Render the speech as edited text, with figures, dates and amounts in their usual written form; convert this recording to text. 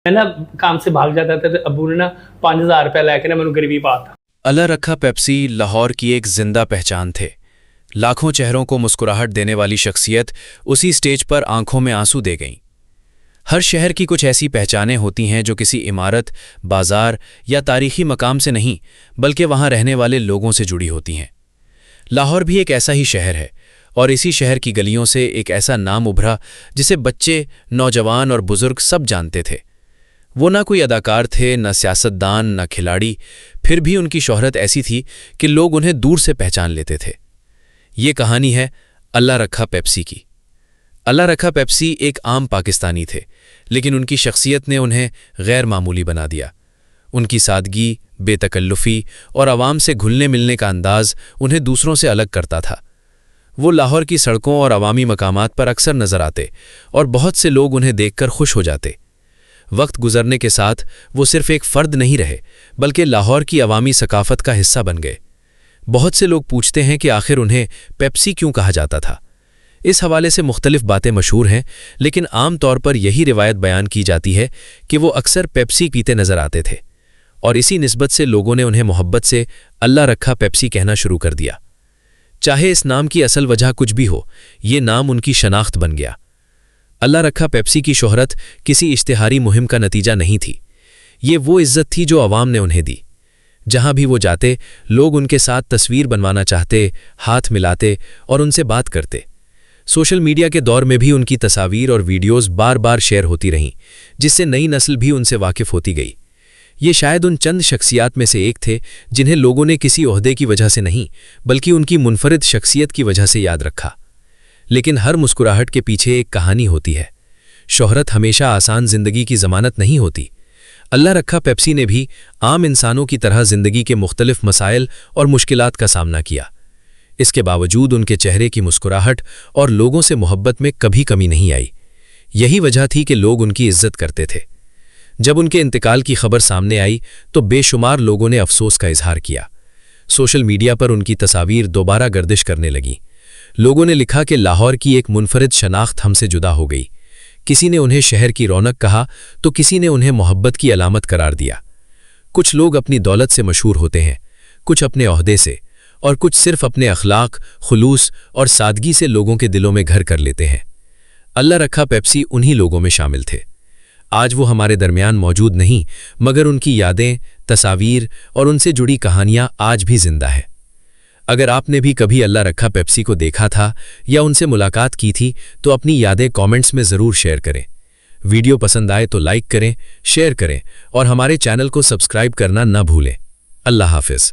मैं ना काम से भाग जाता था तो अबू ने ना 5000 रुपया लेके ना मैंने गरीबी पाता। अल्लाह रखा पेप्सी लाहौर की एक जिंदा पहचान थे। लाखों चेहरों को मुस्कुराहट देने वाली शख्सियत उसी स्टेज पर आंखों में आंसू दे गईं। हर शहर की कुछ ऐसी पहचानें होती हैं जो किसी इमारत, बाजार या तारीखी मकाम से नहीं बल्कि वहां रहने वाले लोगों से जुड़ी होती हैं। लाहौर भी एक ऐसा ही शहर है और इसी शहर की गलियों से एक ऐसा नाम उभरा जिसे बच्चे, नौजवान और बुजुर्ग सब जानते थे। वो ना कोई अदाकार थे, न सियासतदान, न खिलाड़ी, फिर भी उनकी शोहरत ऐसी थी कि लोग उन्हें दूर से पहचान लेते थे। ये कहानी है अल्लाह रखा पेप्सी की। अल्लाह रखा पेप्सी एक आम पाकिस्तानी थे, लेकिन उनकी शख्सियत ने उन्हें गैर मामूली बना दिया। उनकी सादगी, बेतकल्लुफ़ी और आवाम से घुलने मिलने का अंदाज़ उन्हें दूसरों से अलग करता था। वो लाहौर की सड़कों और अवामी मकामात पर अक्सर नज़र आते और बहुत से लोग उन्हें देखकर खुश हो जाते। वक्त गुजरने के साथ वो सिर्फ एक फ़र्द नहीं रहे बल्कि लाहौर की अवामी सकाफ़त का हिस्सा बन गए। बहुत से लोग पूछते हैं कि आखिर उन्हें पेप्सी क्यों कहा जाता था। इस हवाले से मुख्तलिफ बातें मशहूर हैं, लेकिन आम तौर पर यही रिवायत बयान की जाती है कि वो अक्सर पेप्सी पीते नज़र आते थे और इसी निस्बत से लोगों ने उन्हें मोहब्बत से अल्लाह रखा पेप्सी कहना शुरू कर दिया। चाहे इस नाम की असल वजह कुछ भी हो, ये नाम उनकी शनाख्त बन गया। अल्लाह रखा पेप्सी की शोहरत किसी इश्तिहारी मुहिम का नतीजा नहीं थी। ये वो इज्जत थी जो अवाम ने उन्हें दी। जहां भी वो जाते, लोग उनके साथ तस्वीर बनवाना चाहते, हाथ मिलाते और उनसे बात करते। सोशल मीडिया के दौर में भी उनकी तस्वीर और वीडियोज़ बार बार शेयर होती रहीं, जिससे नई नस्ल भी उनसे वाकिफ़ होती गई। ये शायद उन चंद शख्सियात में से एक थे जिन्हें लोगों ने किसी ओहदे की वजह से नहीं बल्कि उनकी मुनफरिद शख्सियत की वजह से याद रखा। लेकिन हर मुस्कुराहट के पीछे एक कहानी होती है। शोहरत हमेशा आसान जिंदगी की ज़मानत नहीं होती। अल्लाह रखा पेप्सी ने भी आम इंसानों की तरह ज़िंदगी के मुख्तलिफ मसाइल और मुश्किलात का सामना किया। इसके बावजूद उनके चेहरे की मुस्कुराहट और लोगों से मोहब्बत में कभी कमी नहीं आई। यही वजह थी कि लोग उनकी इज्जत करते थे। जब उनके इंतकाल की खबर सामने आई तो बेशुमार लोगों ने अफसोस का इजहार किया। सोशल मीडिया पर उनकी तस्वीर दोबारा गर्दिश करने लगी। लोगों ने लिखा कि लाहौर की एक मुनफरिद शनाख्त हमसे जुदा हो गई। किसी ने उन्हें शहर की रौनक कहा तो किसी ने उन्हें मोहब्बत की अलामत करार दिया। कुछ लोग अपनी दौलत से मशहूर होते हैं, कुछ अपने ओहदे से, और कुछ सिर्फ अपने अखलाक, खुलूस और सादगी से लोगों के दिलों में घर कर लेते हैं। अल्लाह रखा पेप्सी उन्हीं लोगों में शामिल थे। आज वो हमारे दरमियान मौजूद नहीं, मगर उनकी यादें, तस्वीर और उनसे जुड़ी कहानियां आज भी जिंदा है। अगर आपने भी कभी अल्लाह रखा पेप्सी को देखा था या उनसे मुलाकात की थी तो अपनी यादें कमेंट्स में ज़रूर शेयर करें। वीडियो पसंद आए तो लाइक करें, शेयर करें और हमारे चैनल को सब्सक्राइब करना न भूलें। अल्लाह हाफिज़।